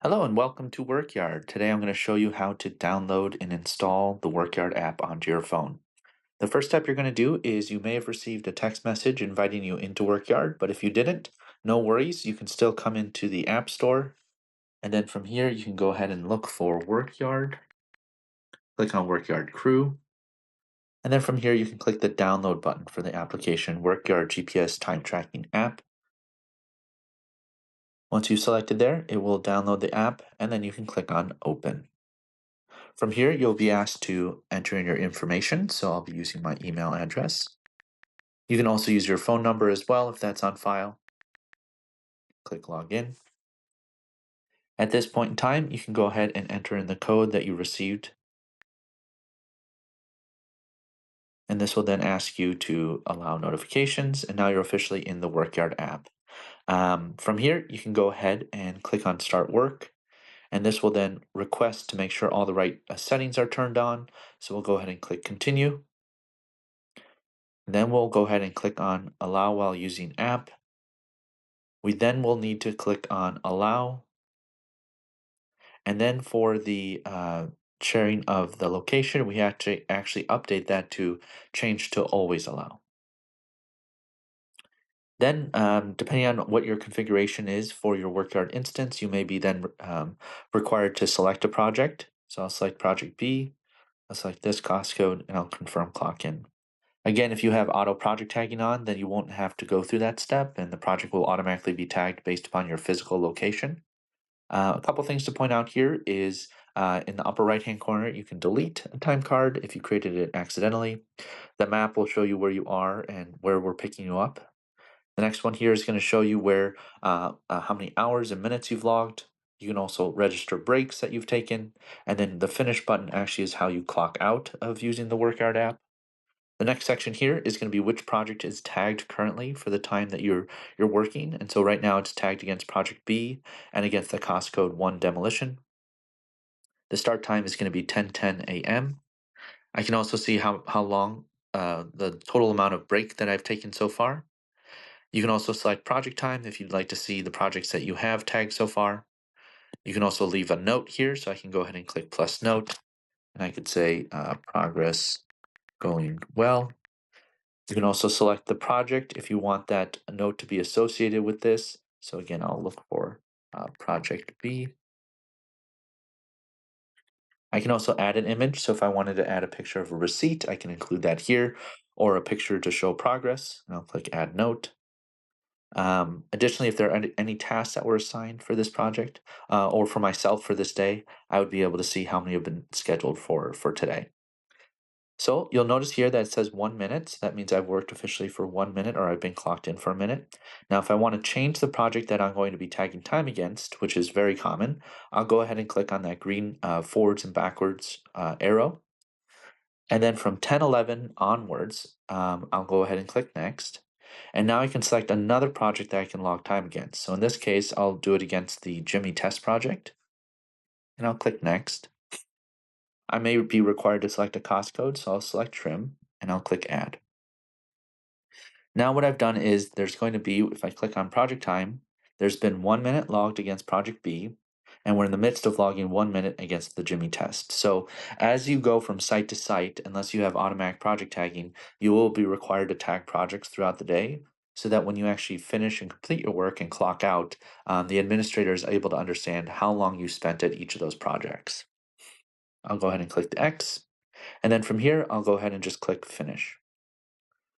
Hello and welcome to Workyard. Today I'm going to show you how to download and install the Workyard app onto your phone. The first step you're going to do is you may have received a text message inviting you into Workyard, but if you didn't, no worries. You can still come into the App Store, and then from here you can go ahead and look for Workyard, click on Workyard Crew, and then from here you can click the download button for the application Workyard GPS Time Tracking App. Once you've selected there, it will download the app, and then you can click on Open. From here, you'll be asked to enter in your information, so I'll be using my email address. You can also use your phone number as well if that's on file. Click Login. At this point in time, you can go ahead and enter in the code that you received, and this will then ask you to allow notifications, and now you're officially in the Workyard app. From here, you can go ahead and click on Start Work, and this will then request to make sure all the right settings are turned on, so we'll go ahead and click Continue. Then we'll go ahead and click on Allow while using app. We then will need to click on Allow. And then for the sharing of the location, we have to actually update that to change to Always Allow. Then, depending on what your configuration is for your Workyard instance, you may be then required to select a project. So I'll select Project B, I'll select this cost code, and I'll confirm clock in. Again, if you have auto project tagging on, then you won't have to go through that step, and the project will automatically be tagged based upon your physical location. A couple things to point out here is in the upper right-hand corner, you can delete a time card if you created it accidentally. The map will show you where you are and where we're picking you up. The next one here is going to show you where how many hours and minutes you've logged. You can also register breaks that you've taken, and then the finish button actually is how you clock out of using the Workyard app. The next section here is going to be which project is tagged currently for the time that you're working. And so right now it's tagged against project B and against the cost code 1 demolition. The start time is going to be 10:10 a.m. I can also see how long the total amount of break that I've taken so far. You can also select project time if you'd like to see the projects that you have tagged so far. You can also leave a note here, so I can go ahead and click plus note, and I could say progress going well. You can also select the project if you want that note to be associated with this. So again, I'll look for project B. I can also add an image. So if I wanted to add a picture of a receipt, I can include that here, or a picture to show progress. And I'll click add note. Additionally, if there are any tasks that were assigned for this project or for myself for this day, I would be able to see how many have been scheduled for today. So you'll notice here that it says 1 minute. So that means I've worked officially for 1 minute or I've been clocked in for a minute. Now, if I want to change the project that I'm going to be tagging time against, which is very common, I'll go ahead and click on that green forwards and backwards arrow. And then from 10:11 onwards, I'll go ahead and click next. And now I can select another project that I can log time against. So in this case, I'll do it against the Jimmy test project. And I'll click next. I may be required to select a cost code, so I'll select trim and I'll click add. Now what I've done is there's going to be, if I click on project time, there's been 1 minute logged against project B, and we're in the midst of logging 1 minute against the Jimmy test. So as you go from site to site, unless you have automatic project tagging, you will be required to tag projects throughout the day so that when you actually finish and complete your work and clock out, the administrator is able to understand how long you spent at each of those projects. I'll go ahead and click the X, and then from here, I'll go ahead and just click finish.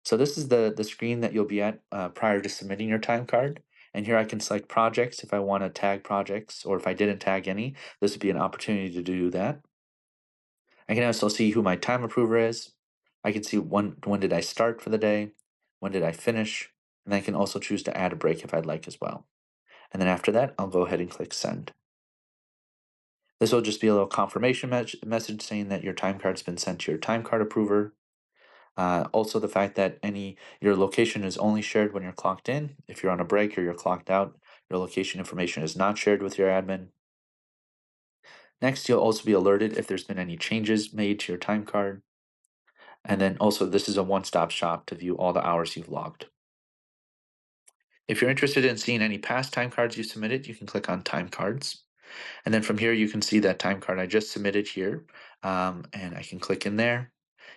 So this is the screen that you'll be at prior to submitting your time card. And here I can select projects if I want to tag projects, or if I didn't tag any, this would be an opportunity to do that. I can also see who my time approver is. I can see when did I start for the day, when did I finish, and I can also choose to add a break if I'd like as well. And then after that, I'll go ahead and click send. This will just be a little confirmation message saying that your time card's been sent to your time card approver. Also, the fact that your location is only shared when you're clocked in. If you're on a break or you're clocked out, your location information is not shared with your admin. Next, you'll also be alerted if there's been any changes made to your time card. And then also, this is a one-stop shop to view all the hours you've logged. If you're interested in seeing any past time cards you submitted, you can click on time cards. And then from here, you can see that time card I just submitted here, and I can click in there.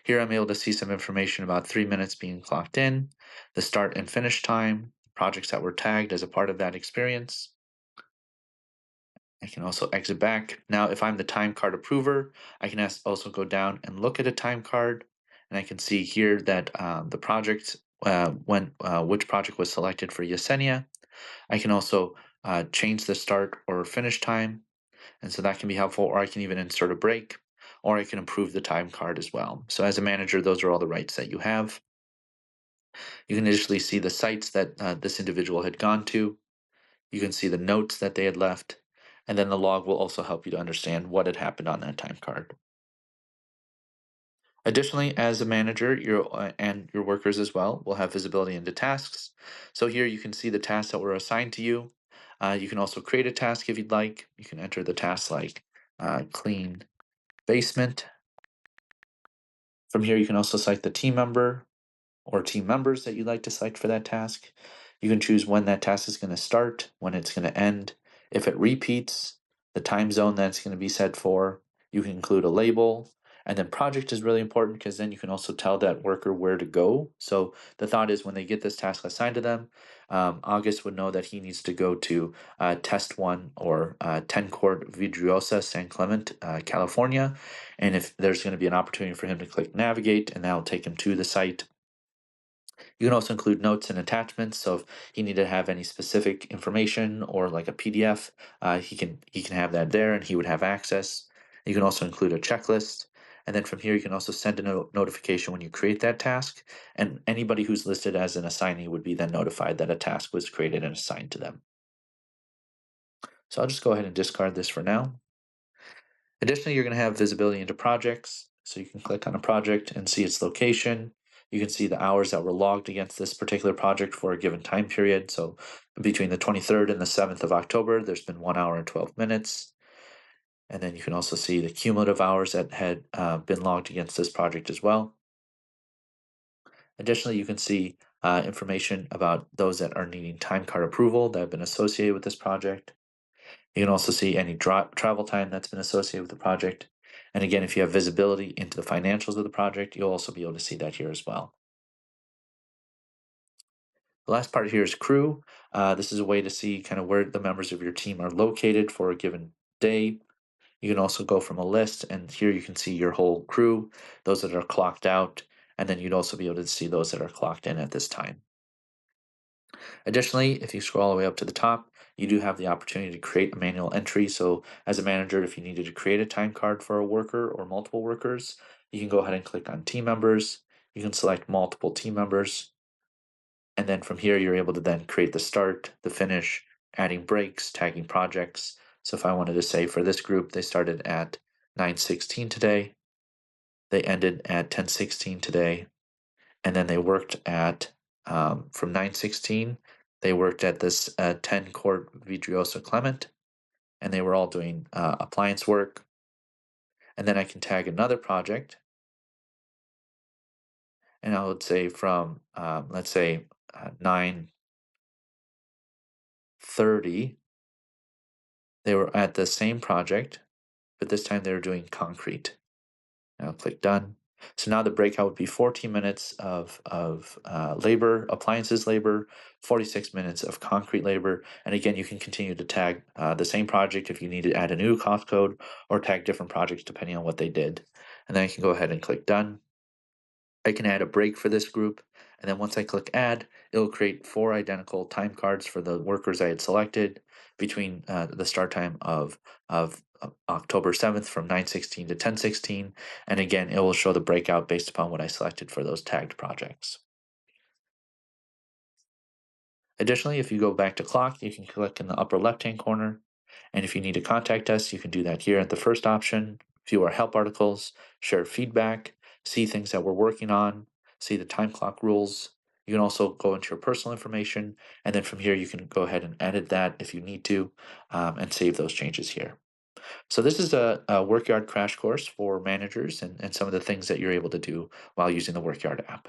Here, I'm able to see some information about 3 minutes being clocked in, the start and finish time, projects that were tagged as a part of that experience. I can also exit back. Now, if I'm the time card approver, I can also go down and look at a time card, and I can see here that the project, which project was selected for Yesenia. I can also change the start or finish time, and so that can be helpful, or I can even insert a break, or I can approve the time card as well. So as a manager, those are all the rights that you have. You can initially see the sites that this individual had gone to. You can see the notes that they had left, and then the log will also help you to understand what had happened on that time card. Additionally, as a manager, and your workers as well will have visibility into tasks. So here you can see the tasks that were assigned to you. You can also create a task if you'd like. You can enter the tasks like clean basement. From here, you can also select the team member or team members that you'd like to select for that task. You can choose when that task is going to start, when it's going to end, if it repeats, the time zone that it's going to be set for. You can include a label. And then project is really important because then you can also tell that worker where to go. So the thought is when they get this task assigned to them, August would know that he needs to go to test one or 10 Court Vidriosa, San Clement, California. And if there's going to be an opportunity for him to click navigate, and that'll take him to the site. You can also include notes and attachments. So if he needed to have any specific information or like a PDF, he can have that there, and he would have access. You can also include a checklist, and then from here you can also send a notification when you create that task, and anybody who's listed as an assignee would be then notified that a task was created and assigned to them. So I'll just go ahead and discard this for now. Additionally, you're going to have visibility into projects. So you can click on a project and see its location. You can see the hours that were logged against this particular project for a given time period. So between the 23rd and the 7th of October, there's been 1 hour and 12 minutes. And then you can also see the cumulative hours that had been logged against this project as well. Additionally, you can see information about those that are needing time card approval that have been associated with this project. You can also see any travel time that's been associated with the project. And again, if you have visibility into the financials of the project, you'll also be able to see that here as well. The last part here is crew. This is a way to see kind of where the members of your team are located for a given day. You can also go from a list, and here you can see your whole crew, those that are clocked out, and then you'd also be able to see those that are clocked in at this time. Additionally, if you scroll all the way up to the top, you do have the opportunity to create a manual entry. So as a manager, if you needed to create a time card for a worker or multiple workers, you can go ahead and click on team members. You can select multiple team members. And then from here, you're able to then create the start, the finish, adding breaks, tagging projects. So if I wanted to say for this group, they started at 9:16 today, they ended at 10:16 today, and then they worked at from 9:16 they worked at this 10 Court Vidriosa Clement, and they were all doing appliance work. And then I can tag another project, and I would say from let's say 9:30 they were at the same project, but this time they were doing concrete. Now click done. So now the breakout would be 14 minutes of labor, appliances labor, 46 minutes of concrete labor. And again, you can continue to tag the same project if you need to add a new cost code, or tag different projects depending on what they did. And then I can go ahead and click done. I can add a break for this group. And then once I click add, it'll create 4 identical time cards for the workers I had selected between the start time of October 7th from 9:16 to 10:16. And again, it will show the breakout based upon what I selected for those tagged projects. Additionally, if you go back to clock, you can click in the upper left-hand corner. And if you need to contact us, you can do that here at the first option. View our help articles, share feedback, see things that we're working on, see the time clock rules. You can also go into your personal information, and then from here you can go ahead and edit that if you need to, and save those changes here. So this is a Workyard crash course for managers, and some of the things that you're able to do while using the Workyard app.